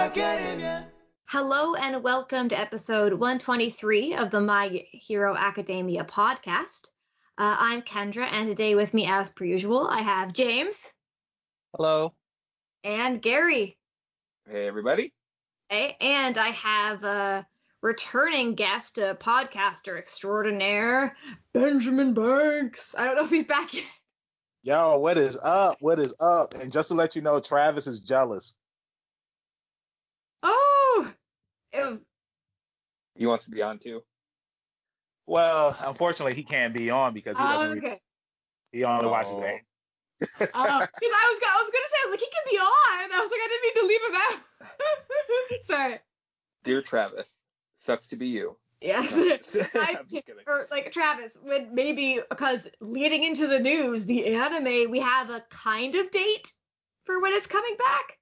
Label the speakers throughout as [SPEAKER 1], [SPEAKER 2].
[SPEAKER 1] Academia.
[SPEAKER 2] Hello and welcome to episode 123 of the My Hero Academia podcast. I'm Kendra, and today with me, as per usual, I have James.
[SPEAKER 3] Hello.
[SPEAKER 2] And Gary.
[SPEAKER 4] Hey, everybody.
[SPEAKER 2] Hey, and I have a returning guest, a podcaster extraordinaire, Benjamin Banks. I don't know if he's back yet.
[SPEAKER 3] Yo, what is up? What is up? And just to let you know, Travis is jealous.
[SPEAKER 2] Oh!
[SPEAKER 4] He wants to be on too.
[SPEAKER 3] Well, unfortunately, he can't be on because he doesn't.
[SPEAKER 2] Okay.
[SPEAKER 3] He only watches that.
[SPEAKER 2] Because I was gonna say, I was like, he can be on. I was like, I didn't mean to leave him out. Sorry.
[SPEAKER 4] Dear Travis, sucks to be you.
[SPEAKER 2] Yes.
[SPEAKER 4] I'm just kidding.
[SPEAKER 2] Or like Travis, when maybe because leading into the news, the anime, we have a kind of date for when it's coming back.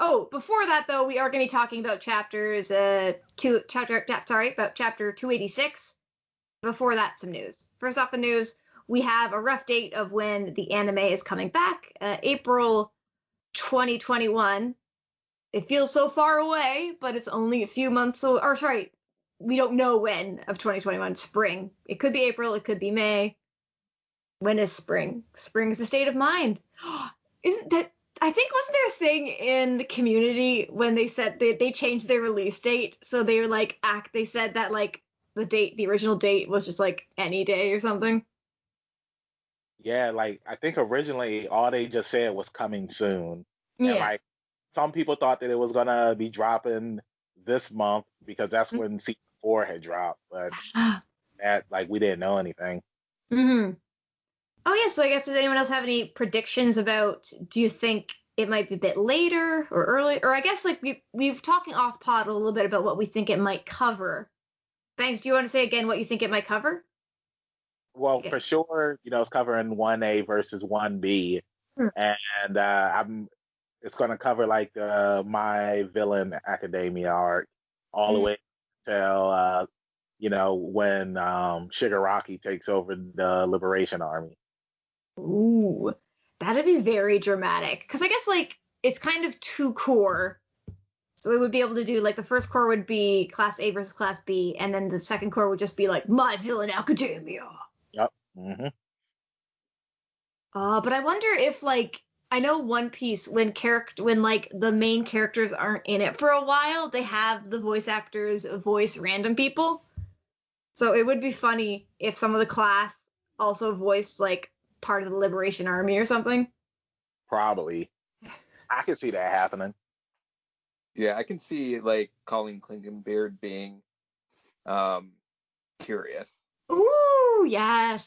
[SPEAKER 2] Oh, before that though, we are going to be talking about chapter 286. Before that, some news. First off, the news, we have a rough date of when the anime is coming back, April 2021. It feels so far away, but it's only a few months. We don't know when of 2021. Spring. It could be April. It could be May. When is spring? Spring is a state of mind. Isn't that? I think wasn't there a thing in the community when they said they changed their release date? So they were like they said that like the original date was just like any day or something.
[SPEAKER 3] Yeah, like I think originally all they just said was coming soon.
[SPEAKER 2] Yeah.
[SPEAKER 3] And like some people thought that it was gonna be dropping this month because that's when season 4 had dropped, but that like we didn't know anything.
[SPEAKER 2] Mm-hmm. Oh yeah, so I guess does anyone else have any predictions about? Do you think it might be a bit later or early? Or I guess like we've talking off pod a little bit about what we think it might cover. Banks, do you want to say again what you think it might cover?
[SPEAKER 3] Well,
[SPEAKER 2] Okay.
[SPEAKER 3] for sure, it's covering 1A versus 1B, and it's going to cover like My Villain Academia arc all the way till when Shigaraki takes over the Liberation Army.
[SPEAKER 2] Ooh, that'd be very dramatic. Because I guess like it's kind of two core. So it would be able to do like the first core would be Class A versus Class B, and then the second core would just be like My Villain Academia.
[SPEAKER 3] Yep. Mm-hmm.
[SPEAKER 2] But I wonder if like I know One Piece when like the main characters aren't in it for a while, they have the voice actors voice random people. So it would be funny if some of the class also voiced like part of the Liberation Army or something.
[SPEAKER 3] Probably. I can see that happening.
[SPEAKER 4] Yeah, I can see like Colleen Klingenbeard being curious.
[SPEAKER 2] Ooh, yes.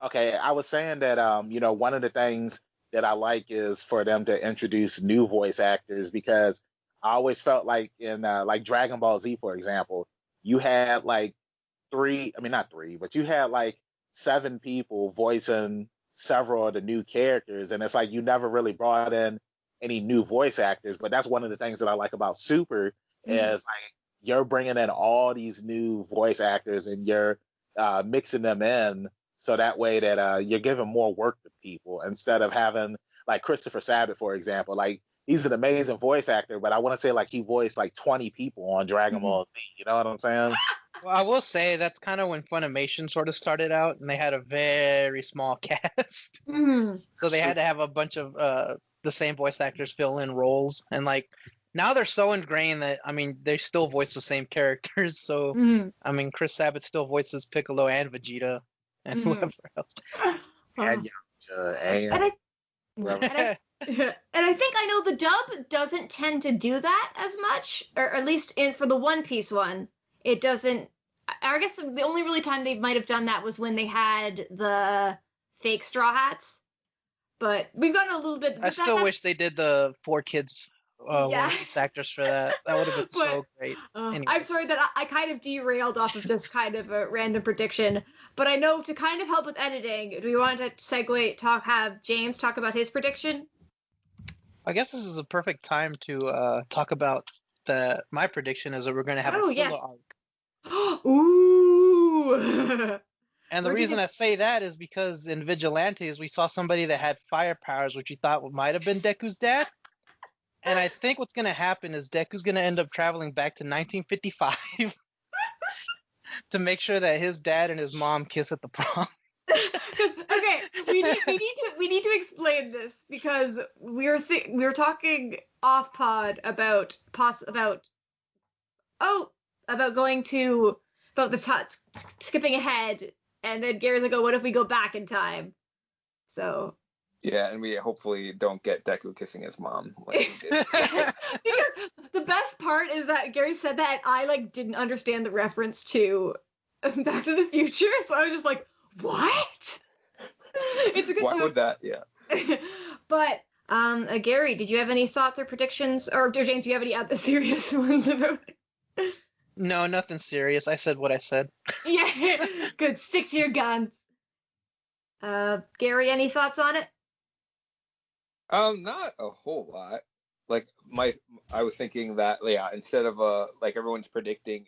[SPEAKER 3] Okay, I was saying that one of the things that I like is for them to introduce new voice actors, because I always felt like in like Dragon Ball Z, for example, you had like not three, but you had like 7 people voicing several of the new characters, and it's like you never really brought in any new voice actors. But that's one of the things that I like about Super is like you're bringing in all these new voice actors and you're mixing them in so that way that you're giving more work to people instead of having like Christopher Sabat, for example. Like he's an amazing voice actor, but I want to say like he voiced like 20 people on Dragon Ball Z. You know what I'm saying?
[SPEAKER 5] Well, I will say that's kind of when Funimation sort of started out, and they had a very small cast. So they had to have a bunch of the same voice actors fill in roles. And like now they're so ingrained that, I mean, they still voice the same characters. So, I mean, Chris Sabat still voices Piccolo and Vegeta and whoever else.
[SPEAKER 3] And
[SPEAKER 2] And I think I know the dub doesn't tend to do that as much, or at least for the One Piece one, it doesn't. I guess the only really time they might have done that was when they had the fake Straw Hats. But we've gotten a little bit.
[SPEAKER 5] I still wish they did the 4 kids One Piece actors for that. That would have been so great.
[SPEAKER 2] I'm sorry that I kind of derailed off of just kind of a random prediction, but I know to kind of help with editing, do we want to have James talk about his prediction?
[SPEAKER 5] I guess this is a perfect time to talk about my prediction is that we're going to have a filler arc.
[SPEAKER 2] Ooh!
[SPEAKER 5] And the reason I say that is because in Vigilantes, we saw somebody that had fire powers, which we thought might have been Deku's dad. And I think what's going to happen is Deku's going to end up traveling back to 1955 to make sure that his dad and his mom kiss at the prom.
[SPEAKER 2] Okay, we need to explain this because we were talking off pod about skipping ahead, and then Gary's like, "Oh, what if we go back in time?" So.
[SPEAKER 4] Yeah, and we hopefully don't get Deku kissing his mom like we did.
[SPEAKER 2] Because the best part is that Gary said that I didn't understand the reference to Back to the Future, so I was just like, what? It's a good
[SPEAKER 4] Why
[SPEAKER 2] joke.
[SPEAKER 4] would that? Yeah.
[SPEAKER 2] But Gary, did you have any thoughts or predictions, or James, do you have any other serious ones about it?
[SPEAKER 5] No, nothing serious. I said what I said.
[SPEAKER 2] Yeah, good. Stick to your guns. Gary, any thoughts on it?
[SPEAKER 4] Not a whole lot. Like I was thinking that instead of everyone's predicting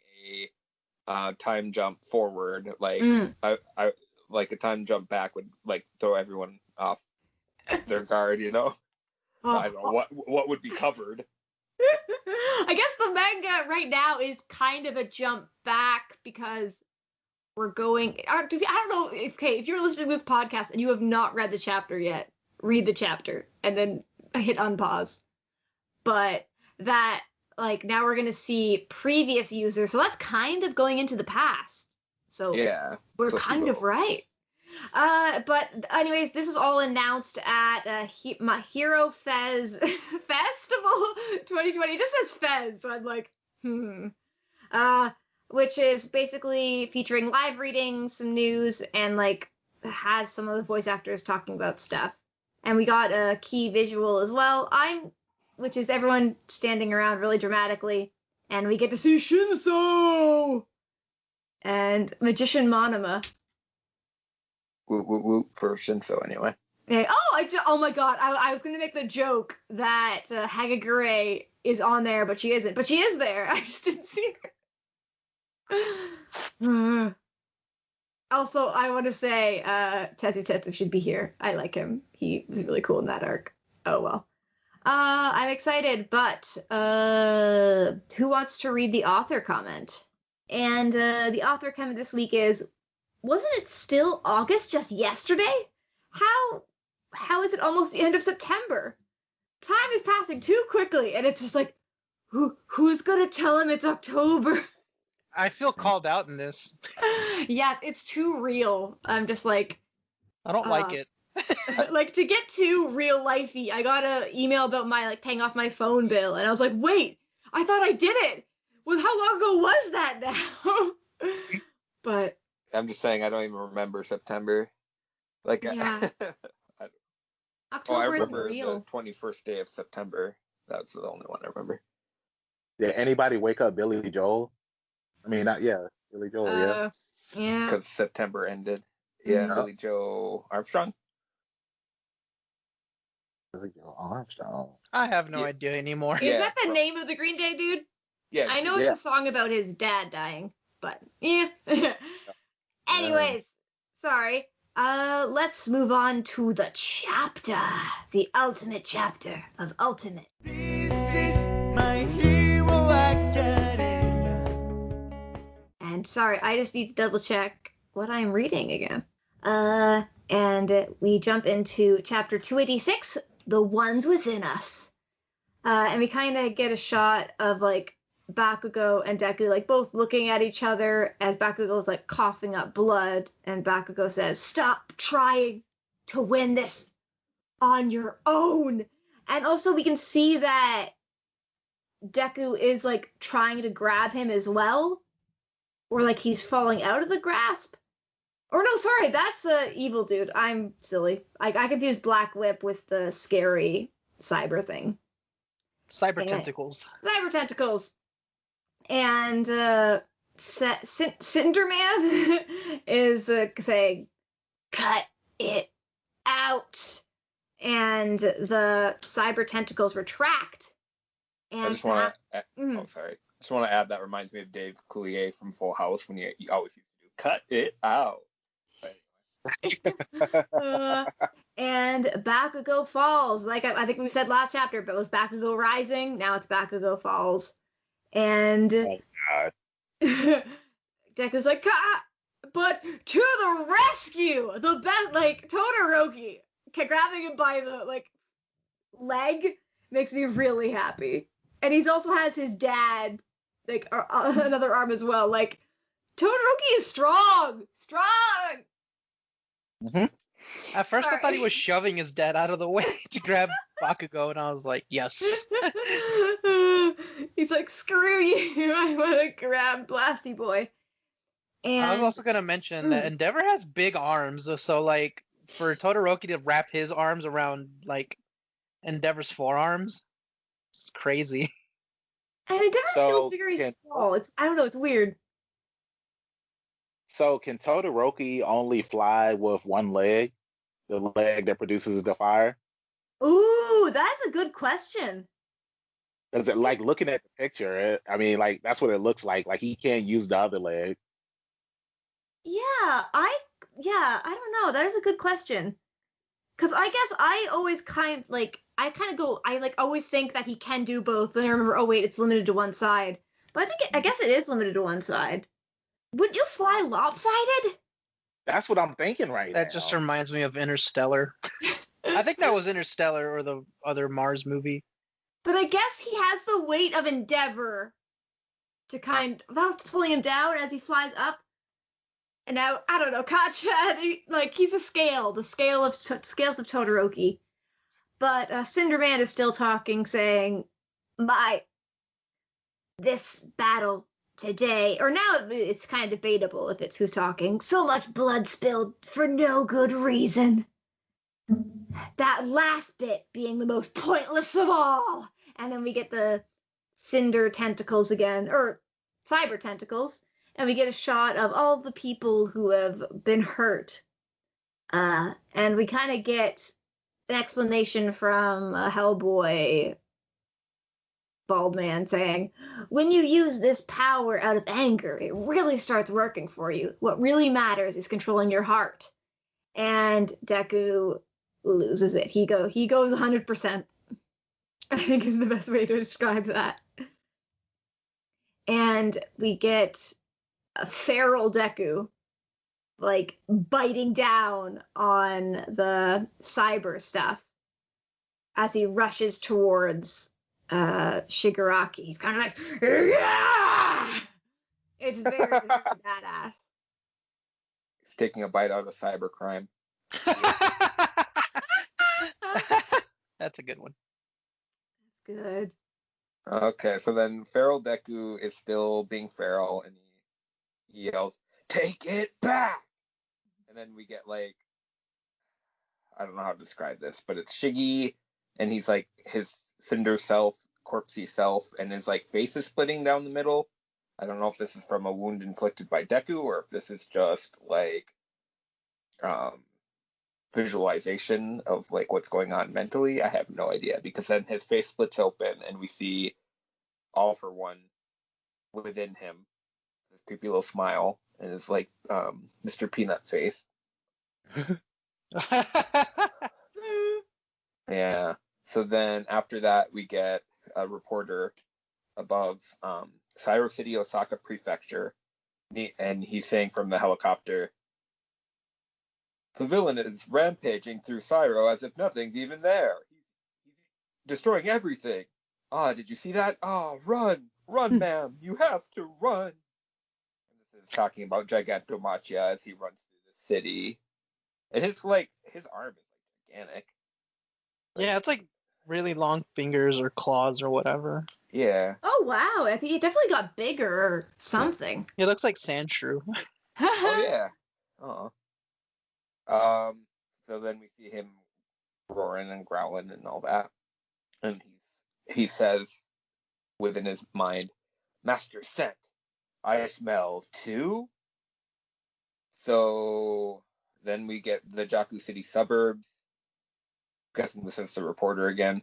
[SPEAKER 4] a time jump forward, I like a time jump back would throw everyone off their guard, you know. I don't know what would be covered.
[SPEAKER 2] I guess the manga right now is kind of a jump back because we're going. I don't know. Okay, if you're listening to this podcast and you have not read the chapter yet, read the chapter and then hit unpause. But that now we're gonna see previous users, so that's kind of going into the past. So
[SPEAKER 4] yeah,
[SPEAKER 2] we're kind of right. But anyways, this is all announced at my Hero Fez Festival 2020. It just says Fez, so I'm like, which is basically featuring live readings, some news, and has some of the voice actors talking about stuff. And we got a key visual as well. Which is everyone standing around really dramatically, and we get to see Shinso and Magician Monoma.
[SPEAKER 4] Whoop for Shinso anyway.
[SPEAKER 2] Yeah. Oh my god! I was gonna make the joke that Hagagure is on there, but she isn't. But she is there. I just didn't see her. Also, I want to say Tezu should be here. I like him. He was really cool in that arc. Oh well. I'm excited, but who wants to read the author comment? And the author comment this week is, wasn't it still August just yesterday? How is it almost the end of September? Time is passing too quickly, and it's just like, who's gonna tell him it's October?
[SPEAKER 5] I feel called out in this.
[SPEAKER 2] Yeah, it's too real. I'm just like,
[SPEAKER 5] I don't like it.
[SPEAKER 2] To get too real lifey, I got an email about my paying off my phone bill, and I was like, wait, I thought I did it. Well, how long ago was that now? But
[SPEAKER 4] I'm just saying I don't even remember September.
[SPEAKER 2] Yeah. October
[SPEAKER 4] I remember
[SPEAKER 2] isn't real.
[SPEAKER 4] The 21st day of September. That's the only one I remember.
[SPEAKER 3] Yeah, anybody wake up Billy Joel? I mean, Billy Joel, yeah.
[SPEAKER 2] Yeah.
[SPEAKER 4] Because September ended. Yeah, Billy Joe Armstrong.
[SPEAKER 3] Billy Joel Armstrong.
[SPEAKER 5] I have no idea anymore.
[SPEAKER 2] Is that the name of the Green Day dude?
[SPEAKER 4] Yeah.
[SPEAKER 2] I know it's a song about his dad dying, but yeah. Anyways, sorry. Let's move on to the chapter. The ultimate chapter of Ultimate.
[SPEAKER 1] This is my hero academia.
[SPEAKER 2] And sorry, I just need to double check what I'm reading again. And we jump into chapter 286, The Ones Within Us. And we kind of get a shot of Bakugo and Deku both looking at each other as Bakugo's coughing up blood, and Bakugo says, "Stop trying to win this on your own." And also we can see that Deku is trying to grab him as well, or he's falling out of the grasp. Or no, sorry, that's the evil dude. I'm silly. I confused Black Whip with the scary cyber thing.
[SPEAKER 5] Cyber tentacles.
[SPEAKER 2] Cyber tentacles. And Cinderman is saying, "Cut it out." And the cyber tentacles retract. And
[SPEAKER 4] I just want to. Sorry. I just want to add that reminds me of Dave Coulier from Full House when he always used to do "cut it out."
[SPEAKER 2] And Bakugo Falls, like I think we said last chapter, but it was Bakugo Rising. Now it's Bakugo Falls, and
[SPEAKER 3] Oh God.
[SPEAKER 2] Deku's like, but to the rescue! The best, like Todoroki grabbing him by the like leg makes me really happy, and he's also has his dad like another arm as well. Like Todoroki is strong.
[SPEAKER 3] Mhm.
[SPEAKER 5] At first, I thought he
[SPEAKER 2] Sorry.
[SPEAKER 5] was shoving his dad out of the way to grab Bakugo, and I was like, yes.
[SPEAKER 2] He's like, screw you, I want to grab Blasty Boy. And
[SPEAKER 5] I was also gonna mention that Endeavor has big arms, so like for Todoroki to wrap his arms around like Endeavor's forearms, it's crazy.
[SPEAKER 2] and it never
[SPEAKER 3] So
[SPEAKER 2] feels very
[SPEAKER 3] can
[SPEAKER 2] small. It's I don't know, it's weird.
[SPEAKER 3] so can Todoroki only fly with one leg, the leg that produces the fire?
[SPEAKER 2] Ooh, that's a good question.
[SPEAKER 3] Because like looking at the picture, I mean, like that's what it looks like. Like he can't use the other leg.
[SPEAKER 2] Yeah, I don't know. That is a good question. Cause I guess I always I like always think that he can do both, but then I remember, oh wait, it's limited to one side. But I guess it is limited to one side. Wouldn't you fly lopsided?
[SPEAKER 3] That's what I'm thinking right
[SPEAKER 5] That just
[SPEAKER 3] now.
[SPEAKER 5] reminds me of Interstellar. I think that was Interstellar or the other Mars movie.
[SPEAKER 2] But I guess he has the weight of Endeavor to without pulling him down as he flies up. And now I don't know, Katja, he's a scale, the scales of Todoroki. But Cinderman is still talking, saying, this battle today, or now it's kind of debatable if it's who's talking. So much blood spilled for no good reason. That last bit being the most pointless of all. And then we get the cinder tentacles again, or cyber tentacles, and we get a shot of all the people who have been hurt. And we kind of get an explanation from Hellboy Bald Man saying, when you use this power out of anger, it really starts working for you. What really matters is controlling your heart. And Deku loses it. He goes 100%. I think is the best way to describe that. And we get a feral Deku like biting down on the cyber stuff as he rushes towards Shigaraki. He's kind of like, yeah! It's very, very badass.
[SPEAKER 4] He's taking a bite out of cybercrime.
[SPEAKER 5] That's a good one.
[SPEAKER 2] Good.
[SPEAKER 4] Okay, so then Feral Deku is still being feral, and he yells, "Take it back!" And then we get like, I don't know how to describe this, but it's Shiggy, and he's like his cinder self, corpsey self, and his like face is splitting down the middle. I don't know if this is from a wound inflicted by Deku or if this is just like visualization of like what's going on mentally. I have no idea, because then his face splits open and we see All For One within him, this creepy little smile, and it's like Mr. Peanut's face. Yeah. So then after that, we get a reporter above Cyro City, Osaka Prefecture, and he's saying from the helicopter, "The villain is rampaging through Cyro as if nothing's even there. He's destroying everything. Ah, did you see that? Ah, run, ma'am, you have to run." And this is talking about Gigantomachia as he runs through the city. And his arm is like gigantic.
[SPEAKER 5] Yeah, it's like really long fingers or claws or whatever.
[SPEAKER 4] Yeah.
[SPEAKER 2] Oh wow, I think he definitely got bigger or something.
[SPEAKER 5] It looks like Sandshrew.
[SPEAKER 4] Oh yeah. Oh. So then we see him roaring and growling and all that, and he says within his mind, "Master scent, I smell too." So then we get the Jakku City suburbs. I'm guessing this is the reporter again.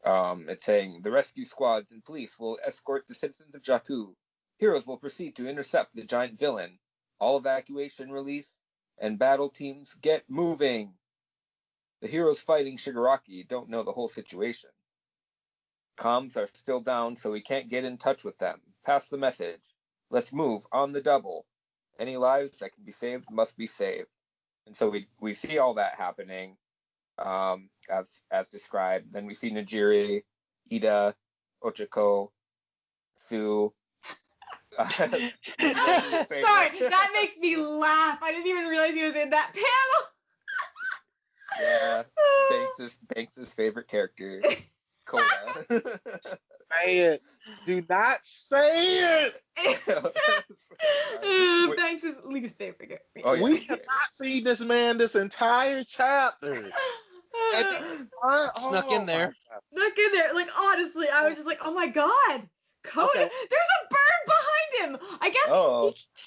[SPEAKER 4] It's saying the rescue squads and police will escort the citizens of Jakku. Heroes will proceed to intercept the giant villain. All evacuation relief and battle teams get moving. The heroes fighting Shigaraki don't know the whole situation. Comms are still down, so we can't get in touch with them. Pass the message. Let's move on the double. Any lives that can be saved must be saved. And so we see all that happening, as described. Then we see Najiri, Ida, Ochako, Sue.
[SPEAKER 2] Sorry, that makes me laugh. I didn't even realize he was in that panel.
[SPEAKER 4] Yeah, Banks's favorite character, Coda.
[SPEAKER 3] Say it. Do not say it.
[SPEAKER 2] Banks is least favorite character.
[SPEAKER 4] Oh, yeah.
[SPEAKER 3] We have not seen this man this entire chapter.
[SPEAKER 5] Snuck in there.
[SPEAKER 2] Snuck in there. Like, honestly, I was just like, oh my god. Coda,
[SPEAKER 3] Okay.
[SPEAKER 2] there's a bird behind him. I guess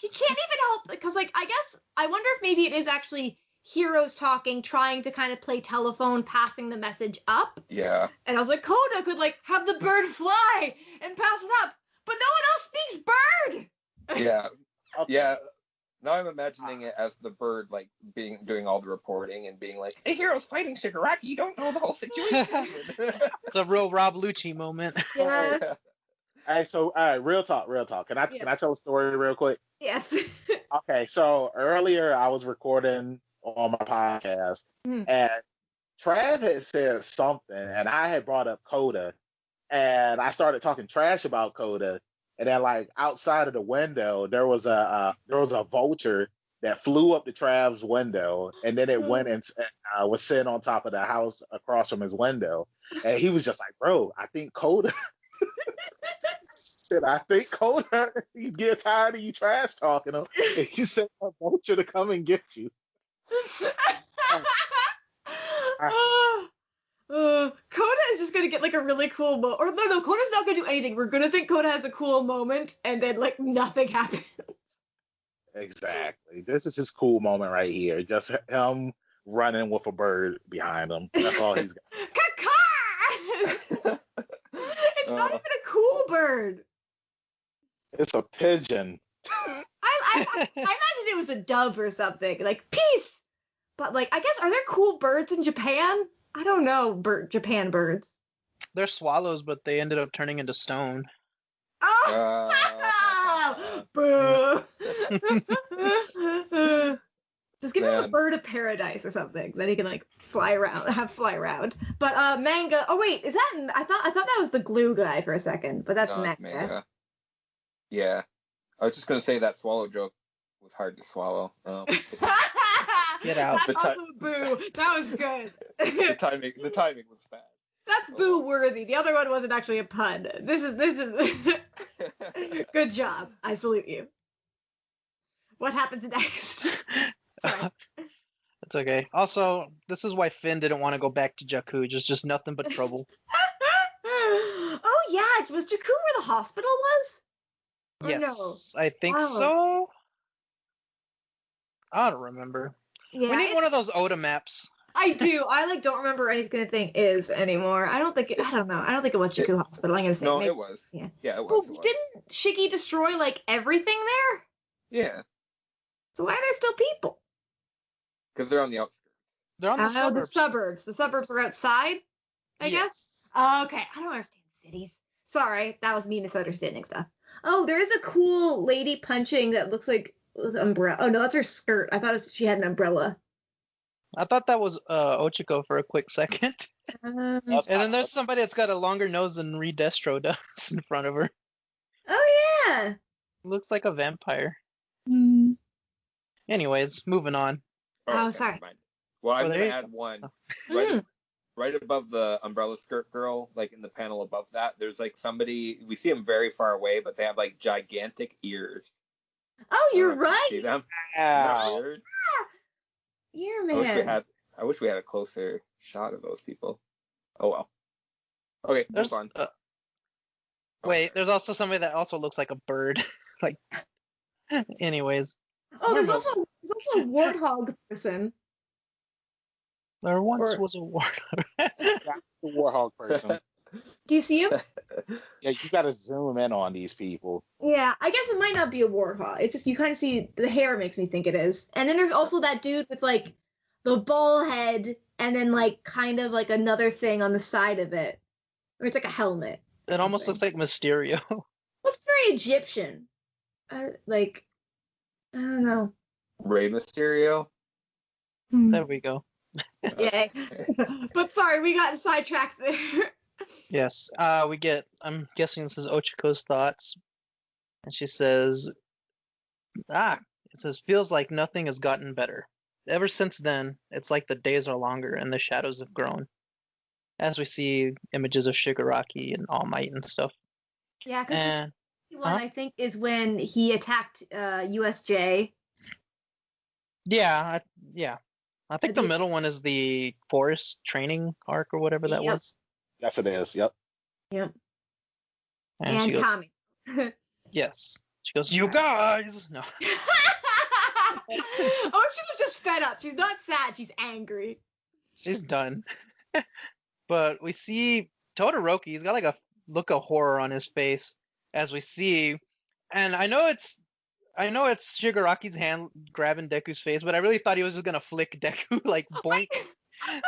[SPEAKER 2] he can't even help, because, like, I wonder if maybe it is actually heroes talking, trying to kind of play telephone, passing the message up.
[SPEAKER 4] Yeah.
[SPEAKER 2] And I was like, Coda could, like, have the bird fly and pass it up, but no one else speaks bird.
[SPEAKER 4] Yeah.
[SPEAKER 3] Okay.
[SPEAKER 4] Yeah. Now I'm imagining it as the bird, like, doing all the reporting and being like, the hero's fighting Shigaraki, you don't know the whole situation.
[SPEAKER 5] It's a real Rob Lucci moment.
[SPEAKER 2] Yeah.
[SPEAKER 3] Hey, so all right, real talk. Can I tell a story real quick?
[SPEAKER 2] Yes.
[SPEAKER 3] Okay, so earlier I was recording on my podcast, and Trav had said something, and I had brought up Coda, and I started talking trash about Coda, and then like outside of the window there was a vulture that flew up to Trav's window, and then it went and was sitting on top of the house across from his window, and he was just like, "Bro, I think Coda." Said, I think Coda, he's getting tired of you trash talking him. And he sent a vulture to come and get you.
[SPEAKER 2] Coda is just gonna get like a really cool moment. Or no, Coda's not gonna do anything. We're gonna think Coda has a cool moment, and then like nothing happens.
[SPEAKER 3] Exactly. This is his cool moment right here. Just him running with a bird behind him. That's all he's got.
[SPEAKER 2] Caw-caw! It's not even a cool bird.
[SPEAKER 3] It's a pigeon.
[SPEAKER 2] I imagine it was a dove or something, like peace. But like, I guess, are there cool birds in Japan? I don't know, Japan birds.
[SPEAKER 5] They're swallows, but they ended up turning into stone.
[SPEAKER 2] Oh, boo! Just give him a bird of paradise or something that he can like fly around. But manga. Oh wait, is that? I thought that was the glue guy for a second, but that's manga.
[SPEAKER 4] Yeah, I was just gonna say that swallow joke was hard to swallow.
[SPEAKER 5] Get out.
[SPEAKER 2] That's also boo. That was good.
[SPEAKER 4] The timing was bad.
[SPEAKER 2] That's boo worthy. The other one wasn't actually a pun. This is good job. I salute you. What happens next?
[SPEAKER 5] It's okay. Also, this is why Finn didn't want to go back to Jakku. Just nothing but trouble.
[SPEAKER 2] Oh yeah, was Jakku where the hospital was? Or
[SPEAKER 5] Yes, no? I think
[SPEAKER 2] Oh.
[SPEAKER 5] so. I don't remember.
[SPEAKER 2] Yeah,
[SPEAKER 5] we need one of those Oda maps.
[SPEAKER 2] I do. I don't remember anything is anymore. I don't think it was Jakku Hospital. I'm gonna say
[SPEAKER 4] no,
[SPEAKER 2] maybe.
[SPEAKER 4] it was.
[SPEAKER 2] Yeah,
[SPEAKER 4] it was.
[SPEAKER 2] Well,
[SPEAKER 4] it was.
[SPEAKER 2] didn't Shiggy destroy like everything there?
[SPEAKER 4] Yeah.
[SPEAKER 2] So why are there still people?
[SPEAKER 4] Because they're on the outskirts.
[SPEAKER 5] They're on the suburbs.
[SPEAKER 2] The suburbs are outside, I guess. Okay, I don't understand cities. Sorry, that was me misunderstanding stuff. Oh, there is a cool lady punching that looks like with an umbrella. Oh no, that's her skirt. I thought she had an umbrella.
[SPEAKER 5] I thought that was Ochiko for a quick second. And then there's somebody that's got a longer nose than Reed Destro does in front of her.
[SPEAKER 2] Oh yeah.
[SPEAKER 5] Looks like a vampire.
[SPEAKER 2] Mm.
[SPEAKER 5] Anyways, moving on.
[SPEAKER 2] Oh, sorry.
[SPEAKER 4] Well, I'm gonna add one. Right above the umbrella skirt girl, like in the panel above that, there's like somebody, we see them very far away, but they have like gigantic ears.
[SPEAKER 2] Oh, you're right.
[SPEAKER 4] See them?
[SPEAKER 3] Wow.
[SPEAKER 2] Ear man.
[SPEAKER 4] I wish we had a closer shot of those people. Oh well. Okay, move on.
[SPEAKER 5] Wait, there's also somebody that also looks like a bird. Like, anyways.
[SPEAKER 2] Oh, there's also a warthog person.
[SPEAKER 5] There once was a warthog.
[SPEAKER 3] The warthog person.
[SPEAKER 2] Do you see him?
[SPEAKER 3] Yeah, you gotta zoom in on these people.
[SPEAKER 2] Yeah, I guess it might not be a warhawk. It's just you kind of see the hair makes me think it is. And then there's also that dude with like the ball head and then like kind of like another thing on the side of it. Or it's like a helmet.
[SPEAKER 5] It almost looks like Mysterio.
[SPEAKER 2] Looks very Egyptian. Like, I don't know.
[SPEAKER 4] Rey Mysterio.
[SPEAKER 5] There we go.
[SPEAKER 2] Yay. But sorry, we got sidetracked there.
[SPEAKER 5] Yes. We get. I'm guessing this is Ochiko's thoughts, and she says, "Ah, it says feels like nothing has gotten better. Ever since then, it's like the days are longer and the shadows have grown." As we see images of Shigaraki and All Might and stuff.
[SPEAKER 2] Yeah, because
[SPEAKER 5] And
[SPEAKER 2] the one I think is when he attacked USJ.
[SPEAKER 5] yeah, I think the middle one is the forest training arc or whatever that was.
[SPEAKER 3] Yes, it is. Yep.
[SPEAKER 2] Yep.
[SPEAKER 5] And she goes,
[SPEAKER 2] Kami.
[SPEAKER 5] yes. She goes, you guys. No.
[SPEAKER 2] Oh, she was just fed up. She's not sad. She's angry.
[SPEAKER 5] She's done. But we see Todoroki. He's got like a look of horror on his face as we see, and I know it's Shigaraki's hand grabbing Deku's face, but I really thought he was just gonna flick Deku like boink.
[SPEAKER 2] I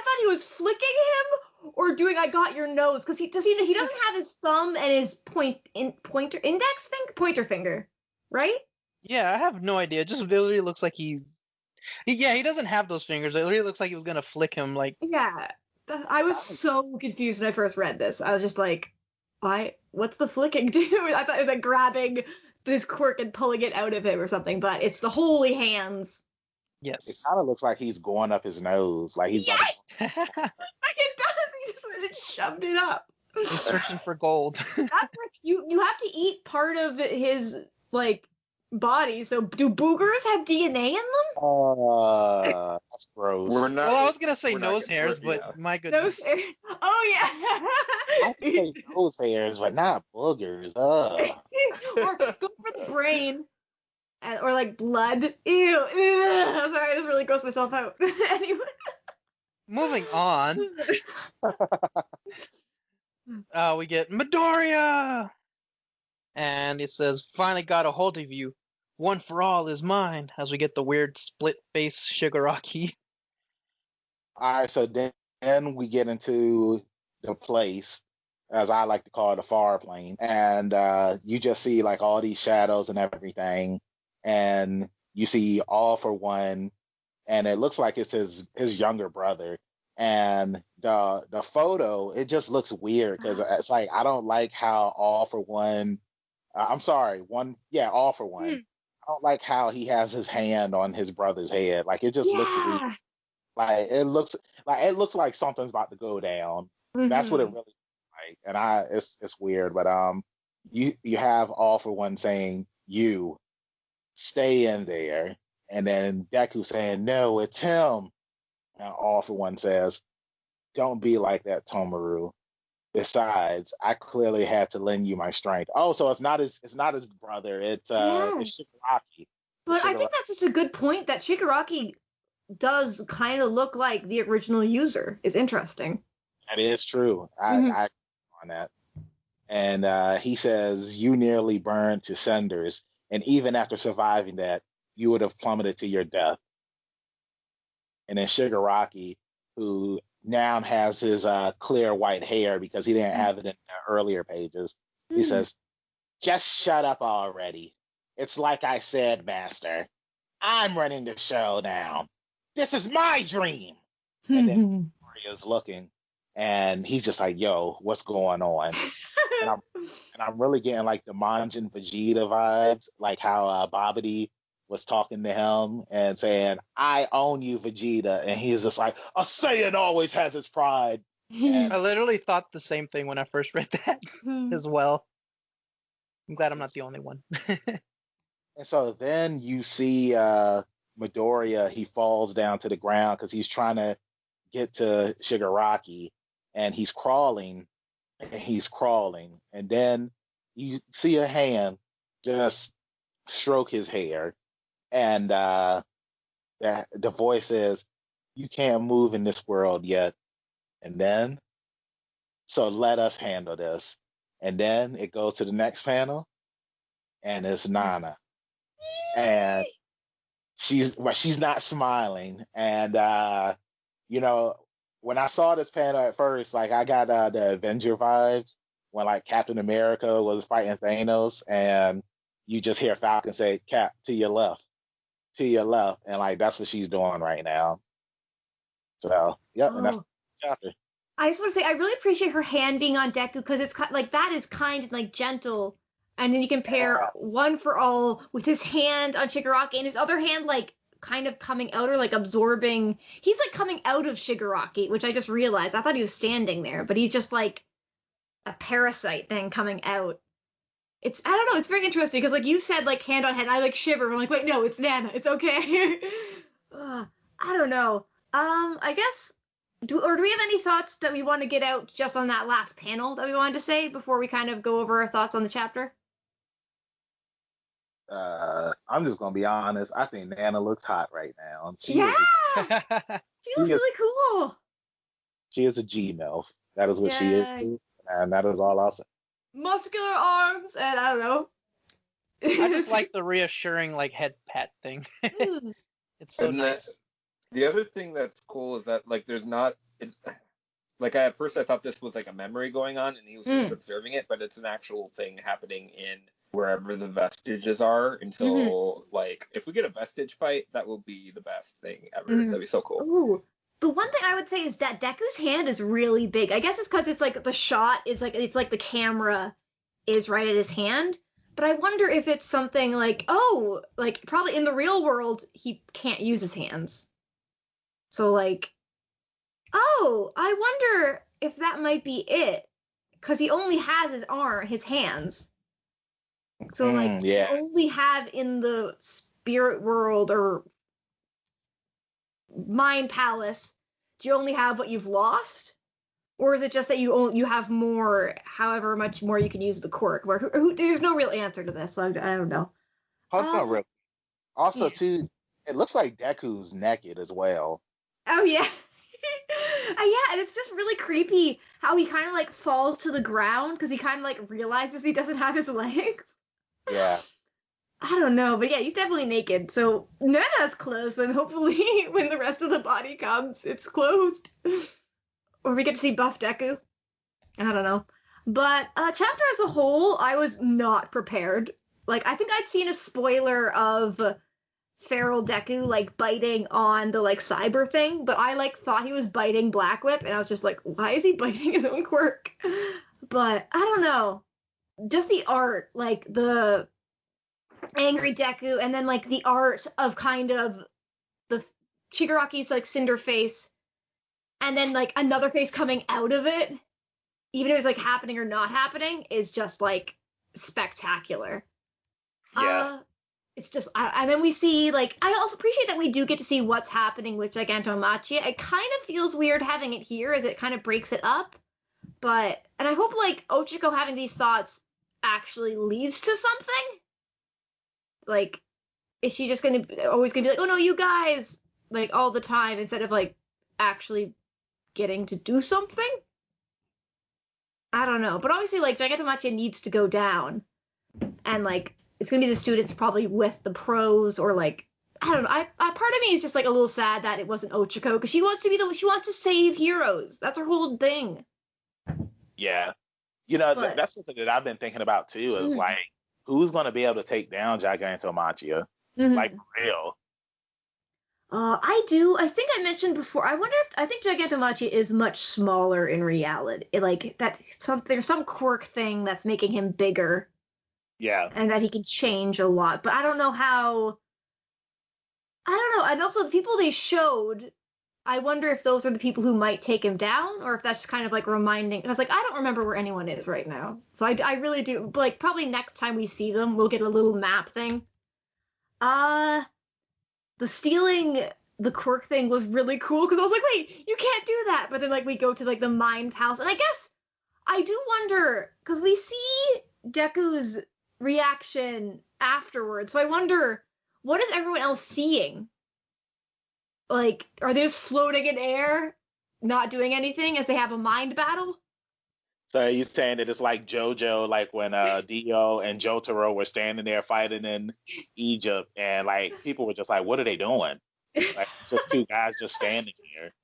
[SPEAKER 2] thought he was flicking him or doing I got your nose because he doesn't have his thumb and his pointer finger, right?
[SPEAKER 5] Yeah, I have no idea. It just literally looks like he doesn't have those fingers. It literally looks like he was gonna flick him like.
[SPEAKER 2] Yeah, I was so confused when I first read this. I was just like, why? What's the flicking do? I thought it was like grabbing this quirk and pulling it out of him or something, but it's the holy hands.
[SPEAKER 5] Yes.
[SPEAKER 3] It kind of looks like he's going up his nose, like he's.
[SPEAKER 2] Yes! Like it does. He just really shoved it up.
[SPEAKER 5] He's searching for gold.
[SPEAKER 2] That's like you have to eat part of his like body. So do boogers have DNA in them?
[SPEAKER 3] That's gross.
[SPEAKER 5] Well, I was gonna say nose hairs, but my goodness.
[SPEAKER 2] Nose hairs. Oh yeah.
[SPEAKER 3] I can say nose hairs, but not boogers.
[SPEAKER 2] Or go for the brain. Or like blood. Ew. I'm sorry, I just really grossed myself out. Anyway.
[SPEAKER 5] Moving on. We get Midoriya! And it says, finally got a hold of you. One for all is mine. As we get the weird split face Shigaraki.
[SPEAKER 3] Alright, so then we get into the place, as I like to call it, the far plane. And you just see like all these shadows and everything. And you see All for One, and it looks like it's his younger brother. And the photo, it just looks weird because it's like I don't like how All for One. All for One. I don't like how he has his hand on his brother's head. Like it just looks weird. Like it looks like something's about to go down. Mm-hmm. That's what it really looks like, and it's weird. But you have All for One saying you. Stay in there. And then Deku saying, no, it's him. And All for One says, don't be like that, Tomaru. Besides, I clearly had to lend you my strength. Oh, so it's not his brother. It's Shigaraki.
[SPEAKER 2] But I think that's just a good point that Shigaraki does kind of look like the original user. Is interesting.
[SPEAKER 3] That is true. I on that. And he says, you nearly burned to cinders. And even after surviving that, you would have plummeted to your death. And then Shigaraki, who now has his clear white hair because he didn't have it in the earlier pages, he says, just shut up already. It's like I said, Master. I'm running the show now. This is my dream. And then Maria's looking, and he's just like, yo, what's going on? And I'm really getting like the Manjin Vegeta vibes, like how Babidi was talking to him and saying, I own you, Vegeta. And he's just like, a Saiyan always has his pride. And
[SPEAKER 5] I literally thought the same thing when I first read that as well. I'm glad I'm not the only one.
[SPEAKER 3] And so then you see Midoriya, he falls down to the ground because he's trying to get to Shigaraki, and he's crawling. And then you see a hand just stroke his hair, and the voice says, you can't move in this world yet. And then, so let us handle this. and then it goes to the next panel, and it's Nana, and she's not smiling, and you know, when I saw this panel at first, like I got the Avenger vibes when like Captain America was fighting Thanos, and you just hear Falcon say, "Cap, to your left," and like that's what she's doing right now. So, yep, and that's
[SPEAKER 2] Oh,
[SPEAKER 3] the chapter.
[SPEAKER 2] I just want to say I really appreciate her hand being on Deku because it's like that is kind and like gentle, and then you compare One for All with his hand on Shigaraki and his other hand like kind of coming out or like absorbing. He's like coming out of Shigaraki, which I just realized. I thought he was standing there, but he's just like a parasite thing coming out. It's I don't know. It's very interesting because like you said, like hand on head, and I like shiver. I'm like, wait, no, it's Nana. It's okay. I don't know. I guess do we have any thoughts that we want to get out just on that last panel that we wanted to say before we kind of go over our thoughts on the chapter?
[SPEAKER 3] I'm just gonna be honest. I think Nana looks hot right now.
[SPEAKER 2] Yeah, she looks really cool.
[SPEAKER 3] She is a G MILF. That is what she
[SPEAKER 2] Yeah.
[SPEAKER 3] is, and that is all I'll say.
[SPEAKER 2] Muscular arms, and I don't know.
[SPEAKER 5] I just like the reassuring like head pat thing.
[SPEAKER 2] Mm.
[SPEAKER 5] It's so
[SPEAKER 4] And
[SPEAKER 5] nice.
[SPEAKER 4] the other thing that's cool is that like there's not like at first I thought this was like a memory going on and he was just observing it, but it's an actual thing happening in wherever the vestiges are until like if we get a vestige fight, that will be the best thing ever. That'd be so cool.
[SPEAKER 2] Ooh. The one thing I would say is that Deku's hand is really big. I guess it's because it's like the shot is like it's like the camera is right at his hand. But I wonder if it's something like, oh, like probably in the real world he can't use his hands. So like, oh, I wonder if that might be it. Because he only has his hands. So like you only have in the spirit world or mind palace, do you only have what you've lost, or is it just that you have more, however much more you can use the quirk? Where there's no real answer to this, so I don't know.
[SPEAKER 3] Hold on, real. Also, too, it looks like Deku's naked as well.
[SPEAKER 2] Oh yeah, yeah, and it's just really creepy how he kind of like falls to the ground because he kind of like realizes he doesn't have his legs.
[SPEAKER 3] Yeah.
[SPEAKER 2] I don't know, but yeah, he's definitely naked. So Nana's close, and hopefully when the rest of the body comes, it's closed. Or we get to see buff Deku. I don't know. But chapter as a whole, I was not prepared. Like, I think I'd seen a spoiler of feral Deku, like, biting on the, like, cyber thing, but I, like, thought he was biting Black Whip, and I was just like, why is he biting his own quirk? But, I don't know. Just the art, like, the angry Deku, and then like the art of kind of the Shigaraki's like cinder face, and then like another face coming out of it, even if it's like happening or not happening, is just like spectacular.
[SPEAKER 3] Yeah.
[SPEAKER 2] It's just, and then we see like I also appreciate that we do get to see what's happening with Gigantomachia. It kind of feels weird having it here as it kind of breaks it up, but and I hope like Ochiko having these thoughts actually leads to something. Like, is she just always gonna be like, oh no, you guys, like all the time, instead of like actually getting to do something? I don't know. But obviously, like, Gigantomachia needs to go down. And like, it's gonna be the students probably with the pros, or like, I don't know. I part of me is just like a little sad that it wasn't Ochiko, because she wants to save heroes. That's her whole thing.
[SPEAKER 3] Yeah. You know, that's something that I've been thinking about too, is like, who's going to be able to take down Gigantomachia? Like, for real.
[SPEAKER 2] I think I mentioned before, I think Gigantomachia is much smaller in reality. Like, there's some quirk thing that's making him bigger.
[SPEAKER 3] Yeah.
[SPEAKER 2] And that he can change a lot. But I don't know how. I don't know. And also, the people they showed, I wonder if those are the people who might take him down, or if that's just kind of like reminding. I was like, I don't remember where anyone is right now. So I really do. Like, probably next time we see them, we'll get a little map thing. The stealing the quirk thing was really cool, because I was like, wait, you can't do that. But then, like, we go to, like, the Mind Palace. And I guess I do wonder, because we see Deku's reaction afterwards. So I wonder, what is everyone else seeing? Like, are they just floating in air, not doing anything as they have a mind battle?
[SPEAKER 3] So are you saying that it's like JoJo, like when Dio and Jotaro were standing there fighting in Egypt, and like people were just like, "What are they doing?" Like it's just two guys just standing here.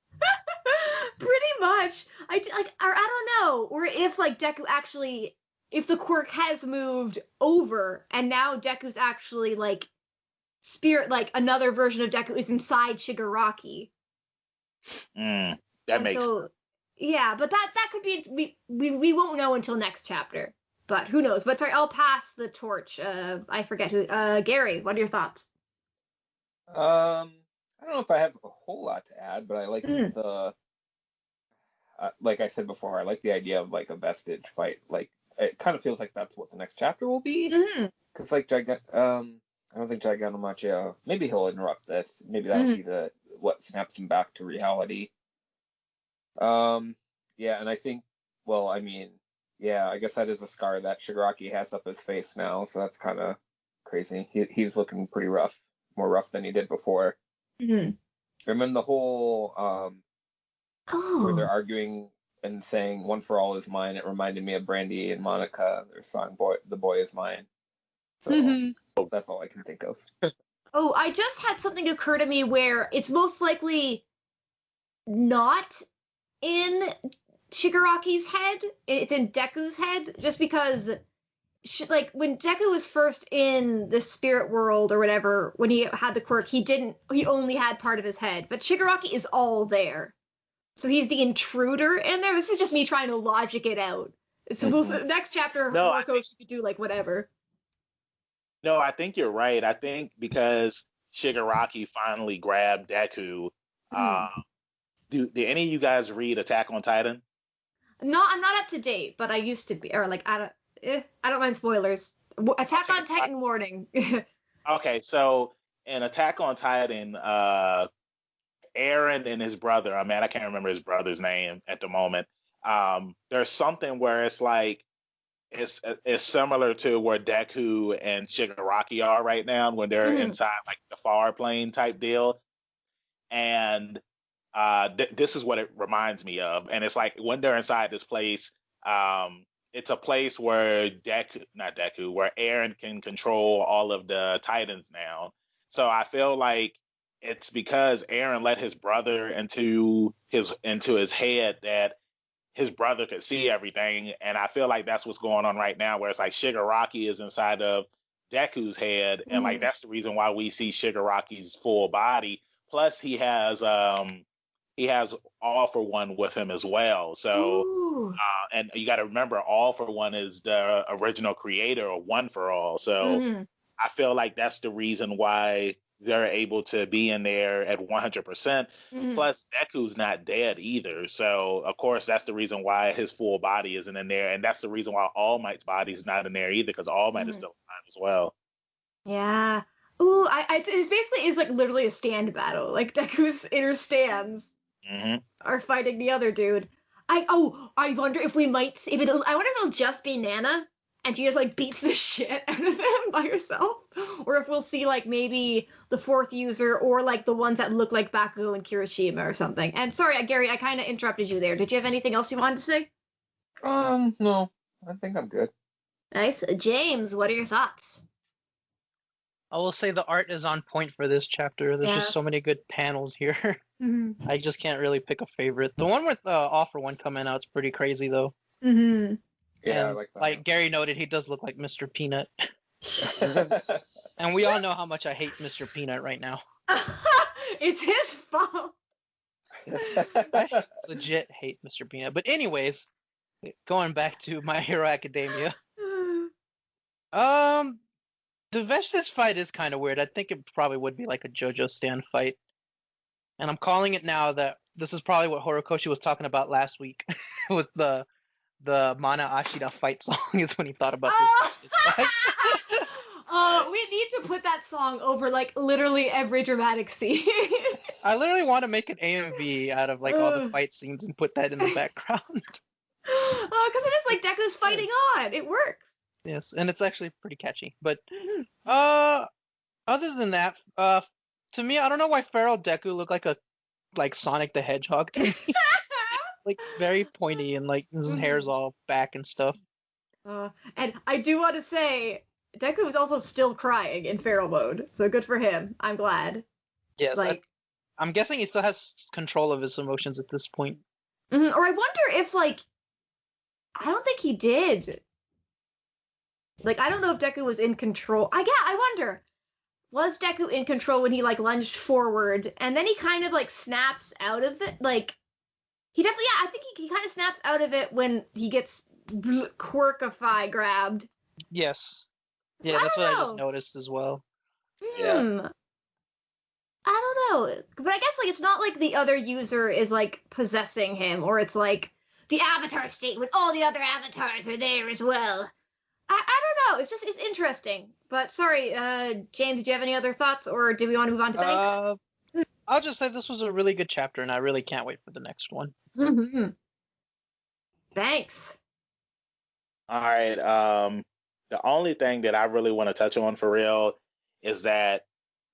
[SPEAKER 2] Pretty much. Like, or I don't know, or if like Deku actually, if the quirk has moved over and now Deku's actually like spirit, like another version of Deku is inside Shigaraki.
[SPEAKER 3] That
[SPEAKER 2] And
[SPEAKER 3] makes
[SPEAKER 2] so, yeah, but that could be, we won't know until next chapter. But who knows? But sorry, I'll pass the torch. I forget who. Gary, what are your thoughts?
[SPEAKER 4] I don't know if I have a whole lot to add, but I like the like I said before, I like the idea of like a vestige fight. Like it kind of feels like that's what the next chapter will be. Because like I don't think Gigantamachi. Maybe he'll interrupt this. Maybe that'll be the what snaps him back to reality. Yeah, and I think, well, I mean, yeah, I guess that is a scar that Shigaraki has up his face now, so that's kind of crazy. He's looking pretty rough, more rough than he did before. And then the whole where they're arguing and saying "One for All is mine." It reminded me of Brandy and Monica, their song "Boy, the Boy Is Mine." So that's all I can think of.
[SPEAKER 2] Oh, I just had something occur to me where it's most likely not in Shigaraki's head. It's in Deku's head, just because, like, when Deku was first in the spirit world or whatever, when he had the quirk, he only had part of his head. But Shigaraki is all there. So he's the intruder in there. This is just me trying to logic it out. So next chapter, Horikoshi could do, like, whatever.
[SPEAKER 3] No, I think you're right. I think because Shigaraki finally grabbed Deku. Did any of you guys read Attack on Titan?
[SPEAKER 2] No, I'm not up to date, but I used to be, or like I don't mind spoilers. Attack on Titan warning.
[SPEAKER 3] Okay, so in Attack on Titan, Eren and his brother, man, I can't remember his brother's name at the moment. There's something where it's like it's similar to where Deku and Shigaraki are right now when they're inside like the far plane type deal, and this is what it reminds me of. And it's like when they're inside this place, it's a place where where Eren can control all of the Titans now. So I feel like it's because Eren let his brother into his head that his brother could see everything, and I feel like that's what's going on right now, where it's like Shigaraki is inside of Deku's head, and like that's the reason why we see Shigaraki's full body. Plus, he has All for One with him as well. So, and you got to remember, All for One is the original creator of One for All. So, I feel like that's the reason why they're able to be in there at 100%. Plus, Deku's not dead either. So, of course, that's the reason why his full body isn't in there. And that's the reason why All Might's body is not in there either, because All Might is still alive as well.
[SPEAKER 2] Yeah. Ooh, it basically is like literally a stand battle. Like Deku's inner stands are fighting the other dude. I wonder if I wonder if it'll just be Nana and she just like beats the shit out of him by herself, or if we'll see like maybe the fourth user or like the ones that look like Bakugo and Kirishima or something. And sorry, Gary, I kind of interrupted you there. Did you have anything else you wanted to say?
[SPEAKER 4] No, I think I'm good.
[SPEAKER 2] Nice. James, what are your thoughts?
[SPEAKER 5] I will say the art is on point for this chapter. There's just so many good panels here. I just can't really pick a favorite. The one with All for One coming out's pretty crazy though.
[SPEAKER 4] Yeah, I like that.
[SPEAKER 5] Like Gary noted, he does look like Mr. Peanut. And we all know how much I hate Mr. Peanut right now.
[SPEAKER 2] It's his fault.
[SPEAKER 5] I legit hate Mr. Peanut. But anyways, going back to My Hero Academia. The Vestige fight is kind of weird. I think it probably would be like a JoJo stand fight. And I'm calling it now that this is probably what Horikoshi was talking about last week with the Mana Ashida fight song is when he thought about this fight.
[SPEAKER 2] We need to put that song over like literally every dramatic scene.
[SPEAKER 5] I literally want to make an AMV out of like all the fight scenes and put that in the background.
[SPEAKER 2] Oh, because it is like Deku's fighting on. It works.
[SPEAKER 5] Yes, and it's actually pretty catchy. But other than that, to me, I don't know why Feral Deku looked like Sonic the Hedgehog to me. like very pointy and like his hair's all back and stuff.
[SPEAKER 2] And I do want to say, Deku was also still crying in feral mode, so good for him. I'm glad.
[SPEAKER 5] Yes,
[SPEAKER 2] Like,
[SPEAKER 5] I'm guessing he still has control of his emotions at this point.
[SPEAKER 2] or I wonder if like, I don't think he did. Like, I don't know if Deku was in control. I wonder, was Deku in control when he like lunged forward, and then he kind of like snaps out of it? Like, he definitely, yeah, I think he kind of snaps out of it when he gets Quirkify grabbed.
[SPEAKER 5] Yes.
[SPEAKER 2] So
[SPEAKER 5] Yeah, that's what
[SPEAKER 2] know.
[SPEAKER 5] I just noticed as well.
[SPEAKER 3] Yeah.
[SPEAKER 2] I don't know, but I guess like it's not like the other user is like possessing him, or it's like the avatar state when all the other avatars are there as well. I don't know. It's interesting. But sorry, James, do you have any other thoughts, or do we want to move on to thanks?
[SPEAKER 5] I'll just say this was a really good chapter, and I really can't wait for the next one.
[SPEAKER 2] Mm-hmm. Thanks.
[SPEAKER 3] All right. The only thing that I really want to touch on for real is that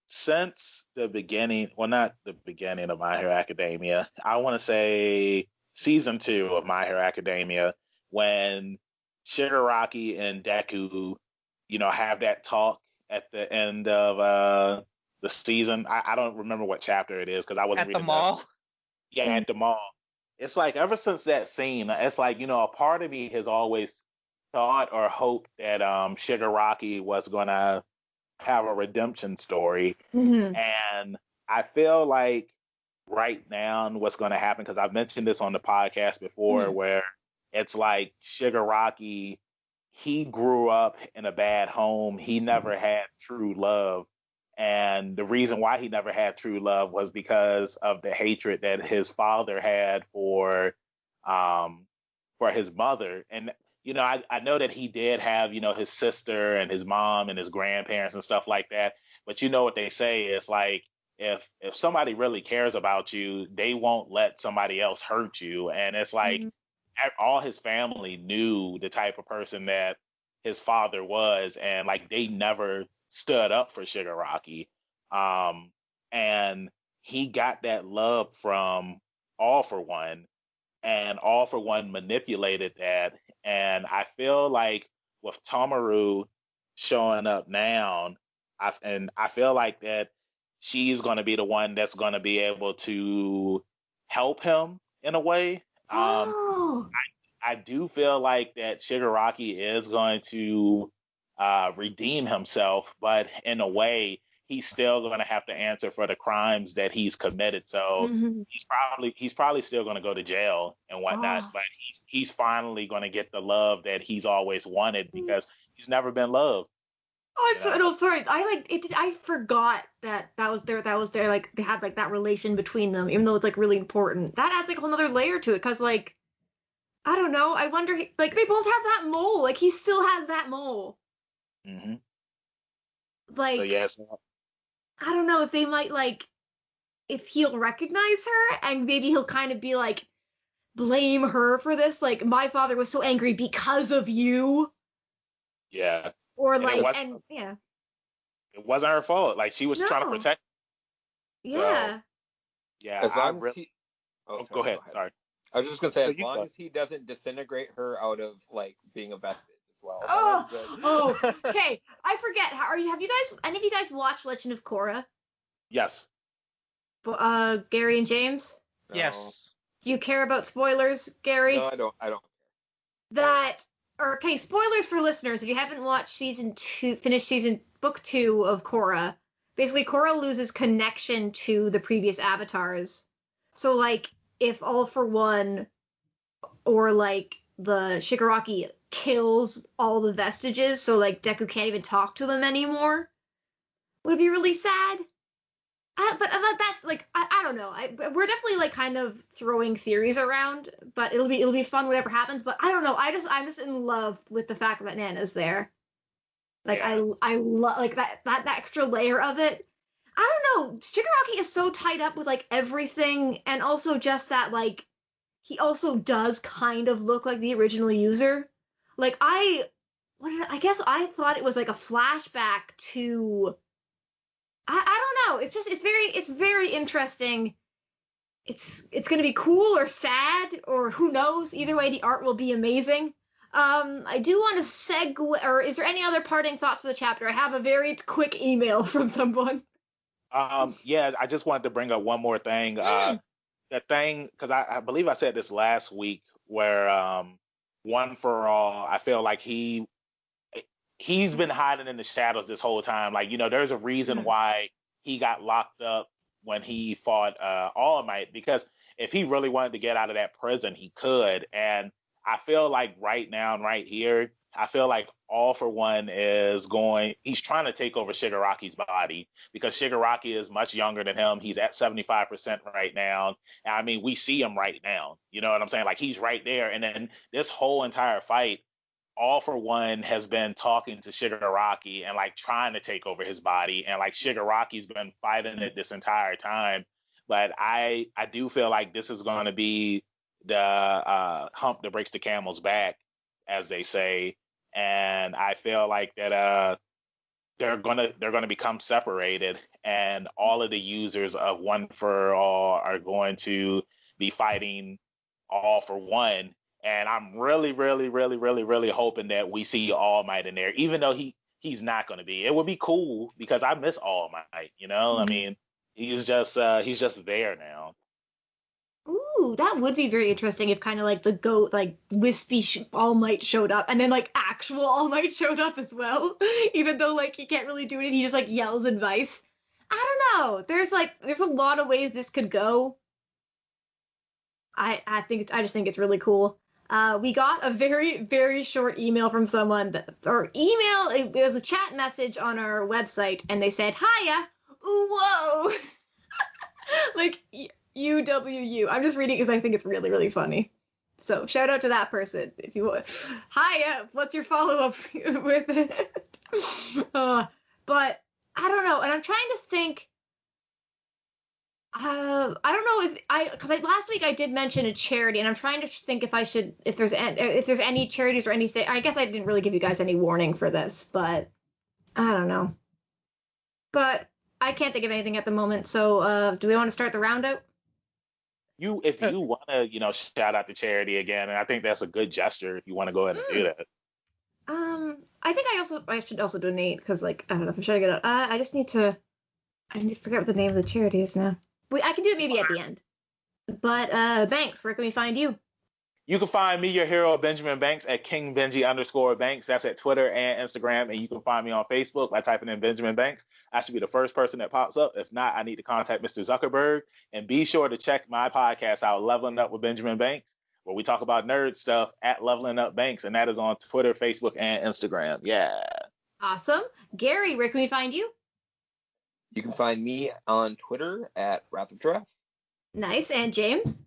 [SPEAKER 3] since the beginning, well, not the beginning of My Hero Academia, I want to say season 2 of My Hero Academia, when Shigaraki and Deku, have that talk at the end of the season. I don't remember what chapter it is because I wasn't
[SPEAKER 5] At the
[SPEAKER 3] reading
[SPEAKER 5] mall?
[SPEAKER 3] Yeah, at the mall. It's like ever since that scene, it's like, a part of me has always thought or hoped that Shigaraki was going to have a redemption story.
[SPEAKER 2] Mm-hmm.
[SPEAKER 3] And I feel like right now what's going to happen, because I've mentioned this on the podcast before, where it's like Shigaraki, he grew up in a bad home. He never had true love. And the reason why he never had true love was because of the hatred that his father had for his mother. And I know that he did have his sister and his mom and his grandparents and stuff like that. But what they say is like, if somebody really cares about you, they won't let somebody else hurt you. And it's like all his family knew the type of person that his father was, and like they never stood up for Shigaraki. And he got that love from All For One, and All For One manipulated that. And I feel like with Tomaru showing up now, I feel like that she's going to be the one that's going to be able to help him in a way. I do feel like that Shigaraki is going to redeem himself, but in a way, he's still going to have to answer for the crimes that he's committed. So he's probably still going to go to jail and whatnot. But he's finally going to get the love that he's always wanted, because he's never been loved.
[SPEAKER 2] Oh, sorry. I forgot that was there. Like they had like that relation between them, even though it's like really important. That adds like a whole other layer to it, because like, I don't know. I wonder, like, they both have that mole. Like, he still has that mole.
[SPEAKER 3] Mm-hmm.
[SPEAKER 2] Like,
[SPEAKER 3] so yes,
[SPEAKER 2] I don't know if they might, like, if he'll recognize her, and maybe he'll kind of be like, blame her for this. Like, my father was so angry because of you.
[SPEAKER 3] Yeah.
[SPEAKER 2] Or
[SPEAKER 3] and
[SPEAKER 2] like,
[SPEAKER 3] it wasn't her fault. Like, she was trying to protect.
[SPEAKER 2] Yeah.
[SPEAKER 3] So, yeah.
[SPEAKER 4] As long as he.
[SPEAKER 3] Oh, go ahead. Sorry.
[SPEAKER 4] I was just gonna say,
[SPEAKER 3] So
[SPEAKER 4] as long as he doesn't disintegrate her out of like being a vestige as well.
[SPEAKER 2] Okay. I forget. Have you guys? Any of you guys watched Legend of Korra?
[SPEAKER 3] Yes.
[SPEAKER 2] Gary and James.
[SPEAKER 4] No.
[SPEAKER 5] Yes.
[SPEAKER 2] Do you care about spoilers, Gary?
[SPEAKER 4] No, I don't.
[SPEAKER 2] Okay, spoilers for listeners. If you haven't watched book 2 of Korra, basically Korra loses connection to the previous avatars. So like, if All For One or like the Shigaraki kills all the vestiges, so like Deku can't even talk to them anymore, would be really sad. But that's like, I don't know. We're definitely like kind of throwing theories around, but it'll be fun whatever happens. But I don't know. I'm just in love with the fact that Nana's there. Like, yeah. I love like that extra layer of it. I don't know. Shigaraki is so tied up with like everything, and also just that like he also does kind of look like the original user. Like I guess I thought it was like a flashback to. I don't know. It's very interesting. it's gonna be cool or sad or who knows. Either way, the art will be amazing. I do want to segue, or is there any other parting thoughts for the chapter? I have a very quick email from someone.
[SPEAKER 3] Yeah, I just wanted to bring up one more thing. The thing, because I believe I said this last week, where One for All, I feel like he's been hiding in the shadows this whole time. Like, there's a reason why he got locked up when he fought All Might, because if he really wanted to get out of that prison, he could. And I feel like right now and right here, I feel like All for One he's trying to take over Shigaraki's body, because Shigaraki is much younger than him. He's at 75% right now. And I mean, we see him right now. You know what I'm saying? Like, he's right there. And then this whole entire fight, All for One has been talking to Shigaraki and like trying to take over his body. And like Shigaraki's been fighting it this entire time. But I do feel like this is going to be the hump that breaks the camel's back, as they say. And I feel like that they're gonna become separated, and all of the users of One for All are going to be fighting All for One. And I'm really, really, really, really, really hoping that we see All Might in there, even though he's not going to be. It would be cool because I miss All Might. I mean, he's just there now.
[SPEAKER 2] Ooh, that would be very interesting if kind of like the goat, like wispy All Might showed up, and then like actual All Might showed up as well. Even though like he can't really do anything, he just like yells advice. I don't know. There's a lot of ways this could go. I just think it's really cool. We got a very, very short email from someone, it was a chat message on our website, and they said, "Hiya, whoa," like UWU. I'm just reading because I think it's really, really funny. So shout out to that person if you would. Hiya, what's your follow up with it? But I don't know, and I'm trying to think. I don't know because last week I did mention a charity, and I'm trying to think if there's any charities or anything. I guess I didn't really give you guys any warning for this, but I don't know. But I can't think of anything at the moment. So do we want to start the roundout?
[SPEAKER 3] If you want to, shout out the charity again, and I think that's a good gesture if you want to go ahead and do that.
[SPEAKER 2] I think I should also donate because I don't know if I'm trying to get out. I need to forget what the name of the charity is now. I can do it maybe at the end. But Banks, where can we find you?
[SPEAKER 3] You can find me, your hero, Benjamin Banks, at KingBenji_Banks. That's at Twitter and Instagram. And you can find me on Facebook by typing in Benjamin Banks. I should be the first person that pops up. If not, I need to contact Mr. Zuckerberg. And be sure to check my podcast out, Leveling Up with Benjamin Banks, where we talk about nerd stuff at Leveling Up Banks. And that is on Twitter, Facebook, and Instagram. Yeah.
[SPEAKER 2] Awesome. Gary, where can we find you?
[SPEAKER 4] You can find me on Twitter at Wrath of Giraffe.
[SPEAKER 2] Nice. And James?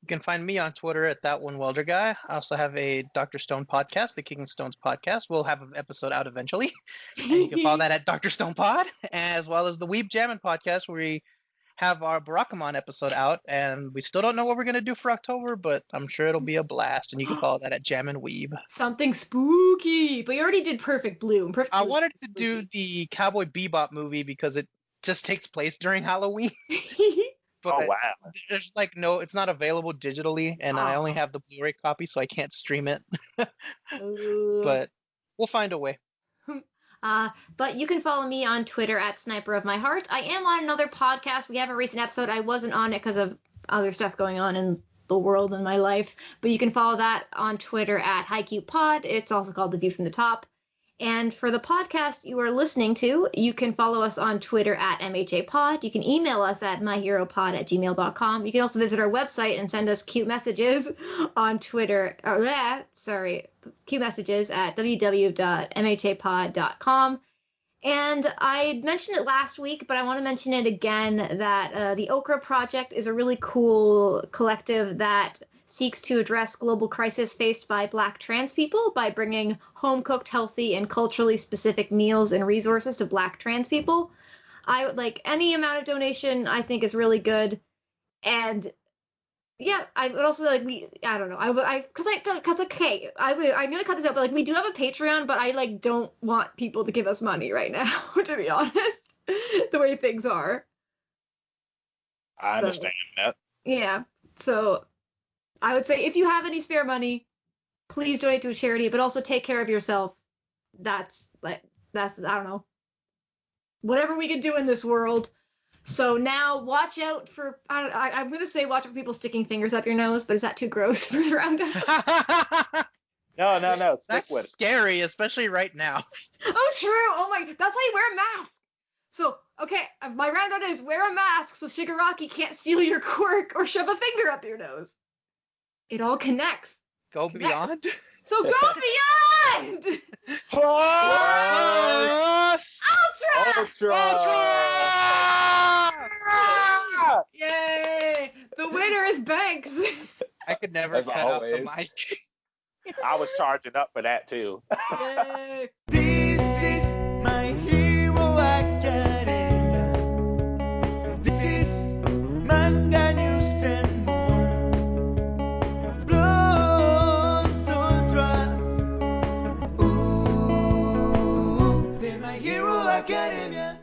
[SPEAKER 5] You can find me on Twitter at That One Welder Guy. I also have a Dr. Stone podcast, the King Stones podcast. We'll have an episode out eventually. And you can follow that at Dr. Stone Pod, as well as the Weeb Jammin' podcast, where we have our Barakamon episode out. And we still don't know what we're going to do for October, but I'm sure it'll be a blast. And you can follow that at Jammin' Weeb.
[SPEAKER 2] Something spooky. But you already did Perfect Bloom.
[SPEAKER 5] I wanted to do the Cowboy Bebop movie because it just takes place during Halloween. But
[SPEAKER 3] oh, wow.
[SPEAKER 5] There's it's not available digitally, and I only have the Blu-ray copy, so I can't stream it. But we'll find a way.
[SPEAKER 2] But you can follow me on Twitter at Sniper of My Heart. I am on another podcast. We have a recent episode. I wasn't on it because of other stuff going on in the world and my life. But you can follow that on Twitter at HighQPod. It's also called The View from the Top. And for the podcast you are listening to, you can follow us on Twitter at MHAPod. You can email us at myheropod@gmail.com. You can also visit our website and send us cute messages on Twitter. Cute messages at www.mhapod.com. And I mentioned it last week, but I want to mention it again, that the Okra Project is a really cool collective that seeks to address global crisis faced by Black trans people by bringing home-cooked, healthy, and culturally specific meals and resources to Black trans people. I would like any amount of donation, I think, is really good. And yeah, I would also I'm gonna cut this out, but we do have a Patreon, but I don't want people to give us money right now, to be honest, the way things are.
[SPEAKER 3] I
[SPEAKER 2] So,
[SPEAKER 3] understand that.
[SPEAKER 2] yeah. So I would say if you have any spare money, please donate to a charity, but also take care of yourself. That's I don't know, whatever we can do in this world. So now watch out for, I'm going to say watch out for people sticking fingers up your nose, but is that too gross for the roundup?
[SPEAKER 3] No. Stick
[SPEAKER 5] That's
[SPEAKER 3] with it.
[SPEAKER 5] scary, especially right now.
[SPEAKER 2] Oh, true. Oh my, that's why you wear a mask. So, okay, my roundup is wear a mask so Shigaraki can't steal your quirk or shove a finger up your nose. It all connects.
[SPEAKER 5] Go beyond.
[SPEAKER 2] So go beyond!
[SPEAKER 5] Plus!
[SPEAKER 2] Ultra! Yay! The winner is Banks.
[SPEAKER 5] I could never
[SPEAKER 4] As
[SPEAKER 5] cut out the
[SPEAKER 4] always.
[SPEAKER 5] mic.
[SPEAKER 3] I was charging up for that too.
[SPEAKER 2] Yay!
[SPEAKER 1] This is my hero academia. This is manga news and more. Plus Ultra. Ooh, they're my hero academia.